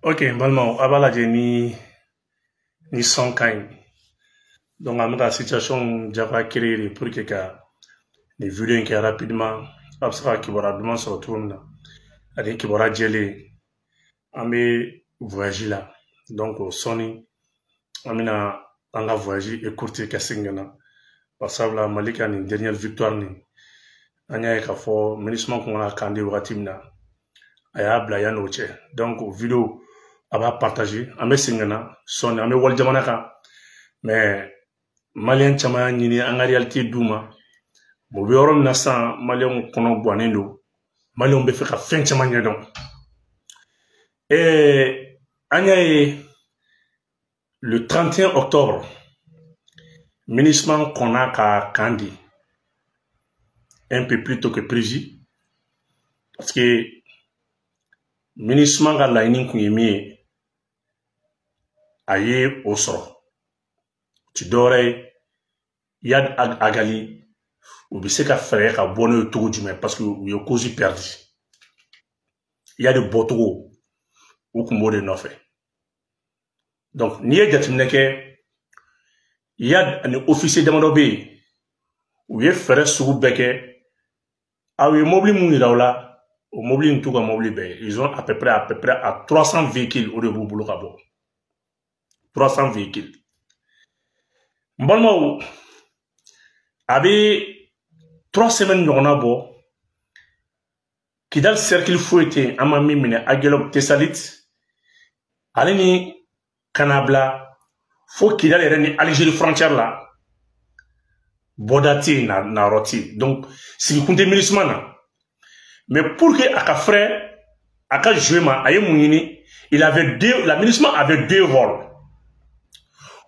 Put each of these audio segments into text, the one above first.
Ok, vraiment, avant la ni son kain. Donc, à la situation, j'avais créé pour que les vidéos qui rapidement, abstra qui va rapidement se retourner, avec qui va gelé, on voyager là. Donc, au Sony, on a voyagé et courté Kassingana. Parce que la Malika a une dernière victoire. On a fait ministre qu'on a candé au Ratimna. Aya Blayan Oche. Donc, vidéo, on va partager. On va singana, Sony, on va voir Jamanaka. Mais, Malien Chama Nini, en réalité, Douma. Bon, we aurons naissant, Malien Kono Boanendo. Malien Befeka fin Chama Nyadon. Et, le 31 octobre, ministre qu'on a qu'à Kandi, un peu plus tôt que prévu, parce que ministre a l'aïnin qu'on y mis aïe au sort. Tu dorais yad agali ou bien c'est qu'à faire qu'à bonne tour du même parce que il y a cause perdu. Il y a des botos ou qu'on m'a de fait. Donc n'y a pas que il y a un officier de manobé ou il y a faire sous beke ah oui mobile mouni là au mobile tout comme mobile bé ils ont à peu près à 300 véhicules au début boulot à bord 300 véhicules bon avait 3 semaines on a beau qui dans le cercle fouetté à ma mine à Gelop Tessalit allez Canabla faut qu'il ait les Algérie frontière là Bodati na roti donc si vous comptez ministre mais pour que à frère à jouer ma aye mounini il avait la ministre avait 2 vols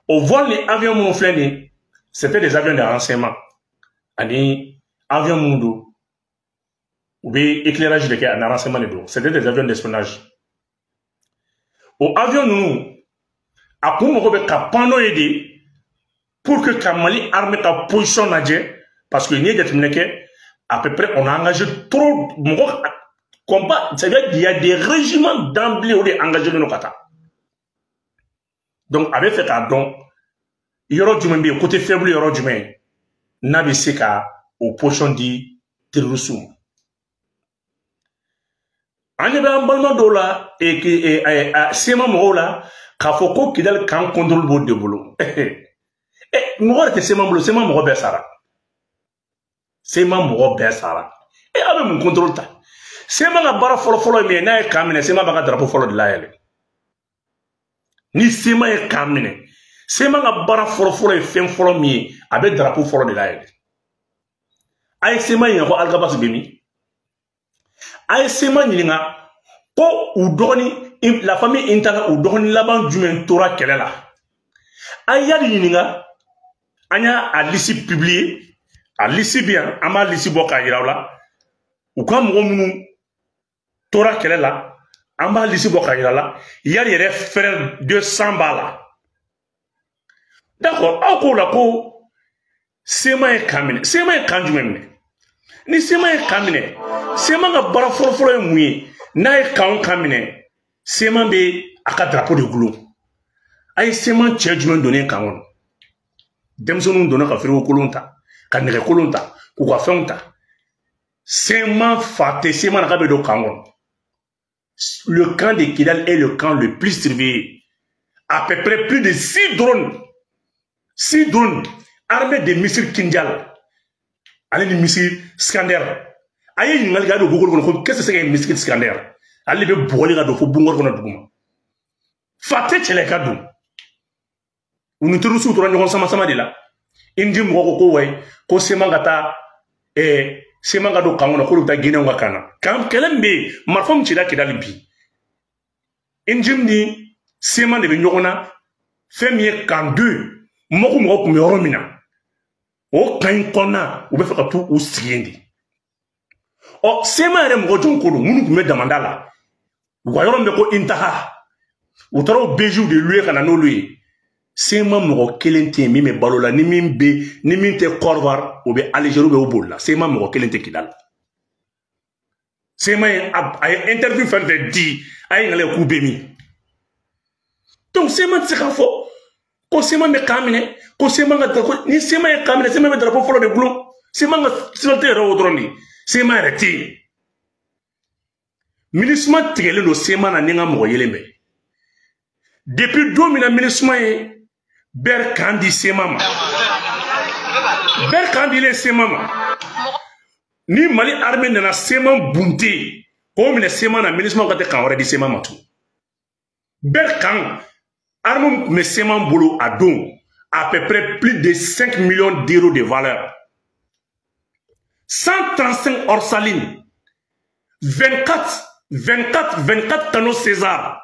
au vol les avions mon fléné c'était des avions de renseignement ani avions mundo ou bien éclairage de un renseignement de dos c'était des avions d'espionnage au avion nous à pour me capano aider pour que Kamali armée ta position nadje parce que n'y a déterminé que à peu près on a engagé trop combat ça veut dire qu'il y a des régiments d'emblée où les engagés de nos kata donc avec fait un don il y aura du même côté faible il y aura du même n'avait seka au position di terrorisme en y a un ballement d'ola et c'est ma mola kafoko qui dans le camp contrôle de boulot moi que c'est mon robert Sara c'est mon robert Sara et avec mon contrôle ta c'est ma barre follow mais n'a camine c'est ma baga drapeau follow de la ni c'est ma camine c'est ma barre follow et fin follow mi avec drapeau follow de la ay c'est ma yako algabas bemi ay c'est ma nyinga ko ou doni la famille intana ou doni laban du men tora kelela ay yadi nyinga anya à l'issue publié à l'issue bien ama l'issue boka iraula ou comme on tora kelela ama l'issue boka irala yari yere frère 200 balles d'accord ako la ko sema kamine sema kanju memne ni sema kamine sema nga bara folo muyi na e kan kamine sema be aka drapeau de glou ay sema tchedjmen donné kan Demson donne ka firo kolonta ka nege kolonta ku ka fenta sema faté sema na ka be do kangon le camp de Kidal est le camp le plus surveillé à peu près plus de 6 drones armés de missiles Kinjal allez des missiles Skander ayi ngal ga do gogol ko qu'est-ce que c'est un missile Skander allez be boli ga do fo bungor ko na duguma faté tele ka do unu turu su tora ñogon sama de la indi mo ko way ko semangata semanga do kangono ko ta gine nga kana kam kelembe marfam ci da kidali bi injim ni semande be ñogona femier kan 2 moko ko me oromina o kan kona u be fa tu u siendi o semare mo jon ko munu ko me damandala wa yorombe ko intaha u taro beju de lui kana no lui c'est ma moko kelente mi me balola ni min te korvar ou be Algérie be obola c'est ma moko kelente kidal c'est ma ay interview faire de di ay ngale ku bemi Donc sema tsika fo ko sema me kamine ko sema nga ni sema e kamine sema me drapeau folo de glou sema nga silte ro odroni sema reti ministre tigele no sema na ninga mo yelembe depuis 2 mina ministre e ber kandi sema ma ber kandi le sema ma ni Mali armée nana sema bunti ko mine sema na ministre ko te kan ore di sema ma tout ber kan arme me sema bolo a don à peu près plus de 5 millions d'euros de valeur 135 orsalines 24 canons César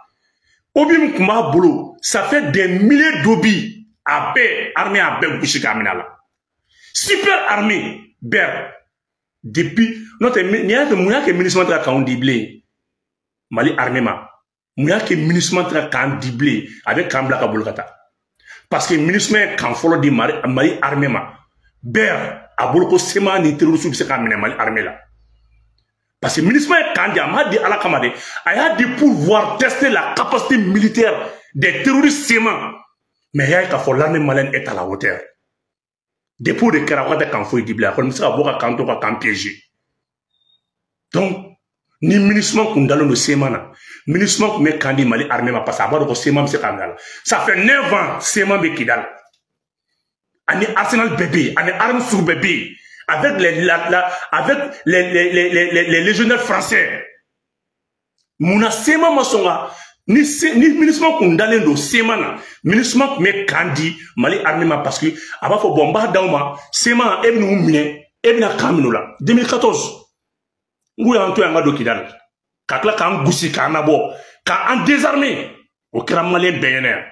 Obim Kuma Bolo, ça fait des milliers d'obis à paix, armée à paix, Bouchikaminala. Super armée, Ber. Depuis, notre ministre de la diblé, Mali armée ma. Mouya que ministre de la diblé avec Kambla Kabolkata. Parce que ministre de follow di Mali armée ma. Ber, à Bolko Sema, ni terrorisme, c'est Mali armée là. Parce que le ministre Kandia m'a dit à la Kamade, il a dit pouvoir tester la capacité militaire des terroristes sémans. Mais il y a que l'armée malienne est à la hauteur. Depuis de Kerawata Kanfo et Dibla, comme ça, il y a un piégé. Donc, ni ministre Kundalo de Sémana, ministre me Kandi Mali armée m'a passé à bord de Séman, ça fait 9 ans, Séman Bekidal. On est arsenal bébé, on est armes sur bébé. Avec les légionnaires français. Mouna sema masonga ni ministre kundale do sema na ministre me kandi Mali armée ma parce que aba fo bomba dauma sema ebnu mine ebna kamino la 2014 nguya anto yanga do kidal kakla kan gusi kana bo ka en désarmé au kram malien beyener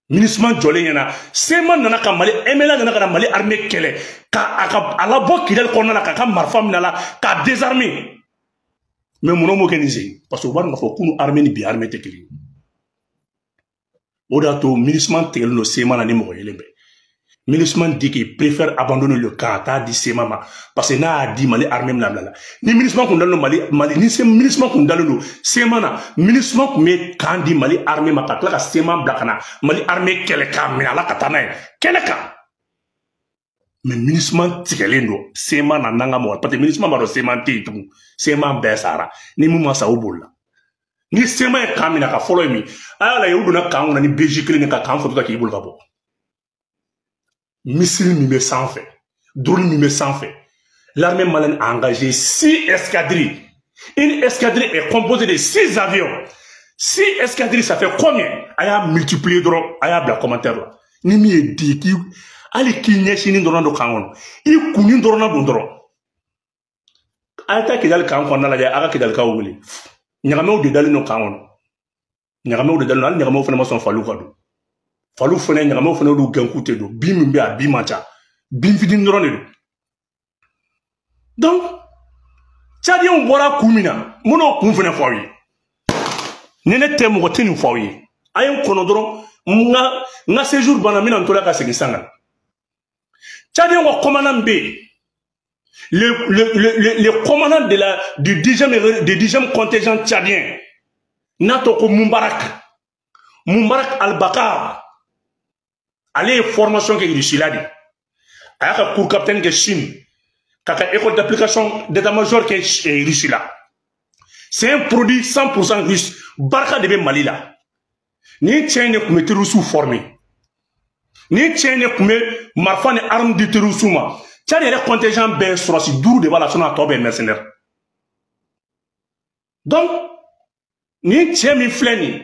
ministre jolé yana sema nana ka Mali emela nana ka Mali armée kele ka ala bo kidal konna ka marfam nala ka désarmé mais mon homme organisé parce que on va faut kunu armée ni bi armée tekeli odato ministre tel no sema na ni mo yelembe ministre dit qu'il préfère abandonner le camp ta di sema ma parce que na a dit Mali armée blabla ni ministre ko ndalo Mali ni c'est ministre ko ndalo no sema na ministre me kandi Mali armée ma ka sema blakana Mali armée kele ka mina la katana kele ka mais ministre tikelendo sema na nanga mo parce que ministre ma do sema titu sema besara ni mu masa obola ni sema e kamina ka follow mi ala yudu na kangu na ni Belgique ni ka kan foto ka ki bulka bo missile mi me sans fait drone mi me sans fait l'armée malienne a engagé 6 escadrilles. Une escadrille est composée de 6 avions. 6 escadrilles ça fait combien? Aya multiplier drone aya bla commentaire là ni mi di ki ali ki nyeshi ni drone do kangono I kuni drone na do drone ata kidal kan ko nala ja aga kidal ka wuli nyagame o de dali no kangono nyagame o de dali no nyagame o fena ma son falu kado falu fena nyagame o fena do gankute do bim mbi a bimacha bim fidin drone do donc tchadi on bora kumina mono kum fena fawi nene temo ko tinu fawi ayen kono dron nga séjour bana mina ntola ka segisanga tchadi on commandant B le commandant du 10e contingent tchadien, Natoko Moubarak Al-Bakar, allez formation qui est ici là. Il y a un cours capitaine qui est Chine, il y a une école d'application d'état-major qui est ici là. C'est un produit 100% russe. Barka de Mali là. Ni tiens comme terroristes formés. Ni tiens comme marfan et armes de terrorisme. Tchad est contingent ben sur si dur de la zone à tomber mercenaire. Donc, ni tiens mi fleni,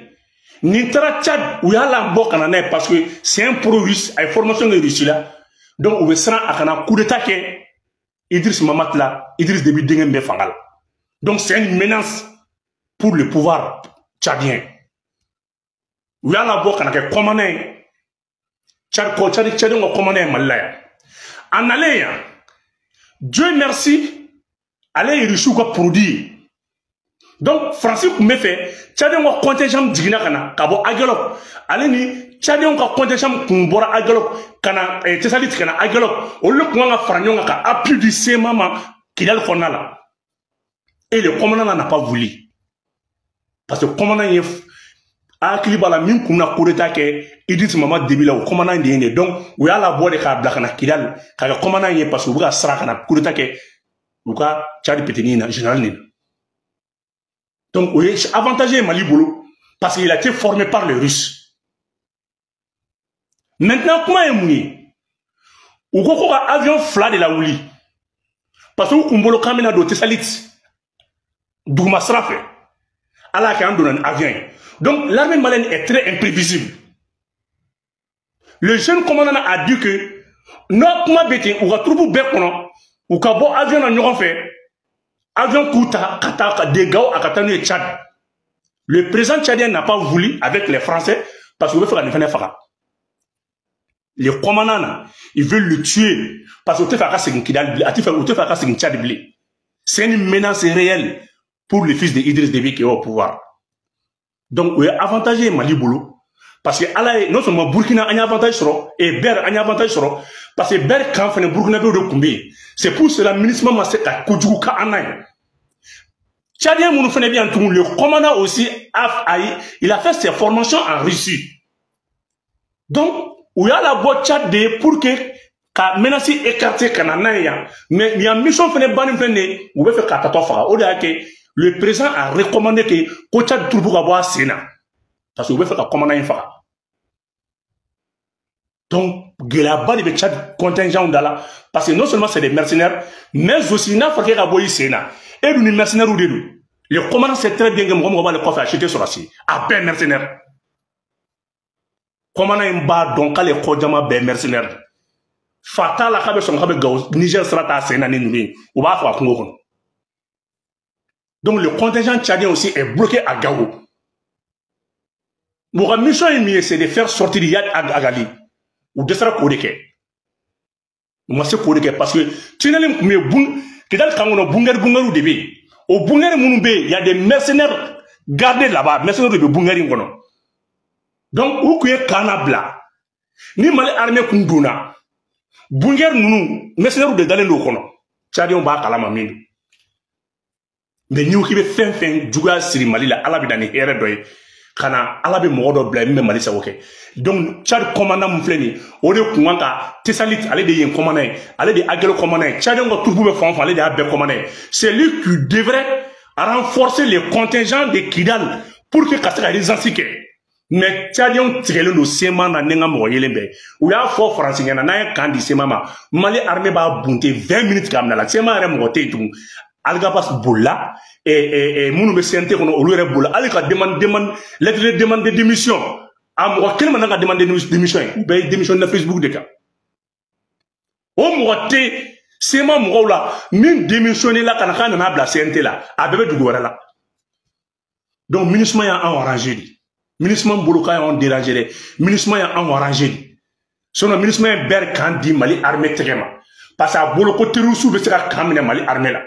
ni tra Tchad où y a l'ambo cananais parce que c'est un pro-russe, à formation de Russie là. Donc, on sera à un coup d'état qui Idriss Mamat là, Idriss Déby Dengembe Fangal. Donc, c'est une menace pour le pouvoir tchadien. Où y a l'ambo cananais commandé, Tchad on commandé Malaya. En allant, Dieu merci, allez Russie quoi produit. Donc Francis me fait, Tchadien quoi contingent digna kana, kabo agalok, allez ni Tchadien quoi contingent kumbora agalok, kana tesalit kana agalok, au lieu qu'on a fragnon ka appui du sémama qu'il a le konala. Et le commandant n'a pas voulu, parce que le commandant a kilibala min kunna coup d'état ke Idriss Mama debila o commandant de yende donc o yala bode ka bla kana Kidal ka commandant ye parce que buka sara kana coup d'état ke buka Tchad petini na général ni donc o est avantagé Mali bolo parce qu'il a été formé par les Russes. Maintenant comment est mouni ou ko ka avion fla de la wuli parce que kumbolo kamena do Tessalit Douma Srafe ala ka andon avion. Donc l'armée malienne est très imprévisible. Le jeune commandant a dit que non comment bêter ou ka trouver bekono ou ka bo avion na ñoxon fait avion kuta kata de gao à Katanu Tchad. Le président tchadien n'a pas voulu avec les Français parce qu'il veut faire une faka. Les commandants, ils veulent le tuer parce que c'est une menace réelle pour le fils d'Idriss Déby qui est au pouvoir. Donc, il y a avantage Mali Boulou parce que non seulement Burkina a un avantage sur et Ber a un avantage sur parce que Ber quand fait Burkina de combien. C'est pour cela le ministre Maseka Koudjouka Anay. Tchadien Mounoufene bien tout le commandant aussi il a fait ses formations en Russie. Donc où il y a la boîte Tchad pour que ka menace écarté Kananaya mais il y a une mission fene ban fene ou veut faire catastrophe au delà que le président a recommandé que Tchad trouve à boire Sénat parce que vous veut faire commandant une fois. Donc Gelaba de Tchad contingent d'Ala parce que non seulement c'est des mercenaires mais aussi n'a pas qu'à boire Sénat. Et les mercenaires ou des deux. Le commandant sait très bien que on va le coffre acheter sur la scie. À peine mercenaires. Commandant Mba donc les Kodjama ben mercenaires. Fatal la cabe son cabe Gauss, Niger sera à Sénane Noumi. Ou va faire Congo. Donc le contingent tchadien aussi est bloqué à Gao. Mon mission c'est de faire sortir Yad Agali. Ou de faire Kodeke. Moi c'est Kodeke parce que tu n'as pas Kidal Kangono Bungar Bungaru Debe. Au Bungar Mounbe, il y a des mercenaires gardés là-bas, mercenaires de Bungarin Gono. Donc, où que Kanabla, ni mal armé Kunduna, Bungar Mounou, mercenaires de Dalendo Kono, Tchadion Ba Kalamamin. Mais nous qui veut fin, Djouga Siri Mali, la Alabidani, Eredoy, Kana, Alabi Modo Blame, Malisa, ok. Donc, Tchad commandant Moufleni, Ode Kouanga, Tessalit, allez de Yen commandant, allez de Agelo commandant, Tchadion va tout bouger fond, allez de Abbe commandant. C'est lui qui devrait renforcer les contingents de Kidal pour que Kassaka les ansique. Mais Tchadion tire le séman dans Nenga Moyelembe. Ou y'a fort français, y'en a un candidat sémama. Mali armé va bunter 20 minutes comme la séman est monté tout. Algabas Boula et Mounou Sente, on a Boula. Alika demande de démission. Amouka, quel moment a demandé démission? Ou bien démission de Facebook de cas. Au Mouaté, c'est ma moula, même démissionner là, quand on a la CNT là, à bébé du gouvernement là. Donc, ministre m'a enragé. Ministre m'a boulouka en dérangé. Ministre m'a enragé. Son ministre m'a ber kandi Mali armée tréma. Parce que boulouko terrousou de sera kamine Mali armée là.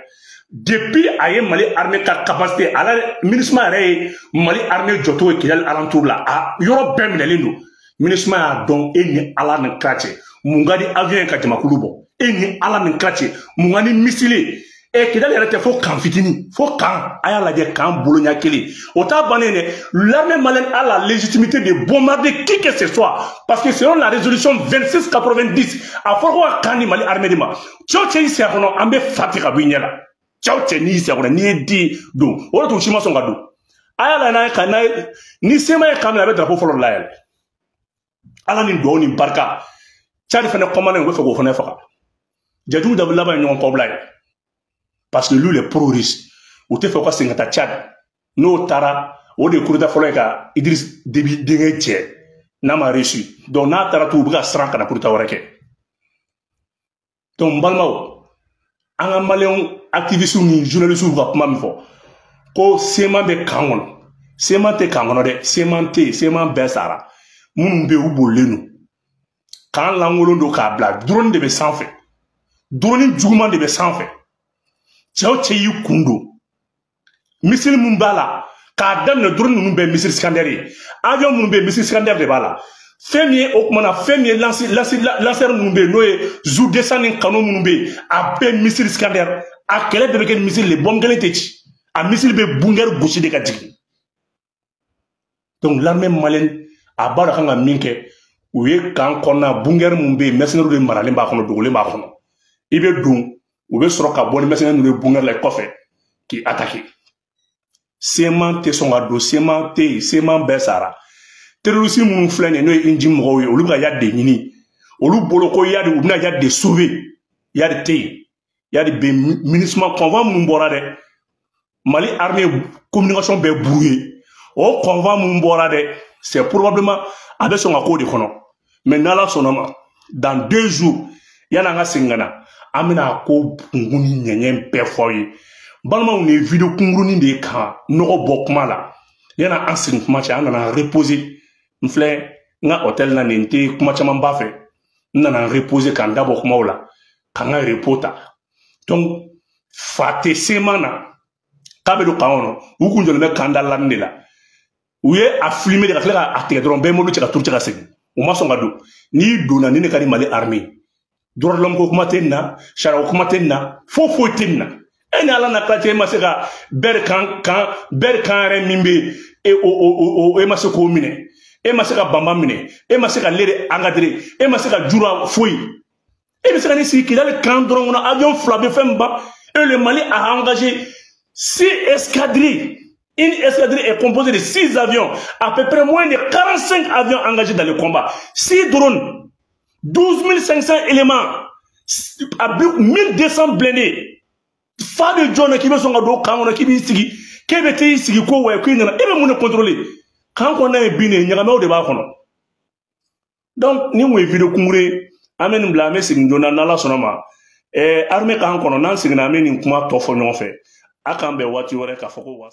Depuis aye Mali armée ta capacité, à la ministre m'a Mali armée joto et qu'il y a alentour là. Ah, yoro ben minelino. Ministre m'a donc eni ala ne krache. Mungadi avion kajima kulubo. Eni ala ne krache. Mungani misile. Et qu'il y a des faux camps fitini. Faux camps. Aya la de camp Bologna Kelly. Ota banene. L'armée malienne a la légitimité de bombarder qui que ce soit. Parce que selon la résolution 2690, à Fort Kani Mali armée de ma. Tchao Tcheni c'est un ambe fatiga binyela. Tchao Tcheni c'est un ni di do. Ola tu chima son gado. Aya la na kana ni sema ya kamela be drapeau folo la yel. Ala ni do ni barka. Tchadi fene commandé ngo fego fene faka. Jadou dabla ba nyon problème. Parce que lui, les pro-russes, ou te fait quoi c'est un Tchad, no tara, ou de courta foleka, Idriss Déby Dengue n'a pas reçu. Donc, n'a tara tout bras srank na pour ta warake. Donc, balmao, un malien activiste ou journaliste ou va pas m'info. Ko sema be kangon, sema te kangon de, sema besara, mumbe ou bolenu. Quand l'angolo do kabla, drone de be sans fait, drone djouma de be sans fait. Tchao Tcheyi Kundo. Missile Mumbala. Kadam ne drone nous be missile Scandaire. Avion nous be missile Scandaire de bala. Fémier Okmana, fémier lanceur nous be noé, zou descending canon nous be, a ben missile Scandaire. A quel est missile les bombes de l'été. A missile be bunger bouchi de Kadjiki. Donc l'armée malienne a bada kanga minke ou ye kan konna bunger mumbe mercenaires de maralen ba kono dogole ba kono ibe dum ou be soro ka bon mercenaires de bunger la kofe qui attaqué sement te son ado sement besara terrorisme mun flane no inji mo olu ga yadde nyini olu boloko yadde ou na yadde sauver yadde te yadde be ministre convent mun borade Mali armée communication be brouillé au convent mun borade c'est probablement avec son accord de kono mais nala sonoma dans 2 jours yana nga singana amina ko nguni nyenyen pe foye balma on est vidéo kunguni de kan no bokuma la yana ancien kuma cha na reposer m'fle nga hôtel na nente kuma cha mamba fe na reposer kan d'abord kuma ola kan nga reporter donc fate semana kabedo kaono ukunjolo me kanda landela uye a filmer de la a te dron be mo lu ci ka tour ci ka segi o ma songa do ni dona ni ne kadi Mali armée dor lom ko kuma tenna shara ko kuma tenna fo tenna eni ala na kati ma sega ber kan re mimbe e ma se ko mine e ma sega bamba mine e ma sega lere engadré e ma sega jura foi e ma sega ni si ki le kan dron on avion flabé femba et le Mali a engagé 6 escadrilles. Une escadrille est composée de 6 avions, à peu près moins de 45 avions engagés dans le combat. 6 drones, 12 500 éléments, 1200 blindés. Fade John qui veut son ado, quand on a qui veut sigi, qui veut te sigi ko ouais, qui n'a, et même on contrôler. Quand on a bien, il y a au débat. Donc, nous avons vu le Congrès, amen blâmer c'est une donna nala sonoma. Armée quand on a signé amen une kuma tofo non fait. Akambe wati wore ka foko was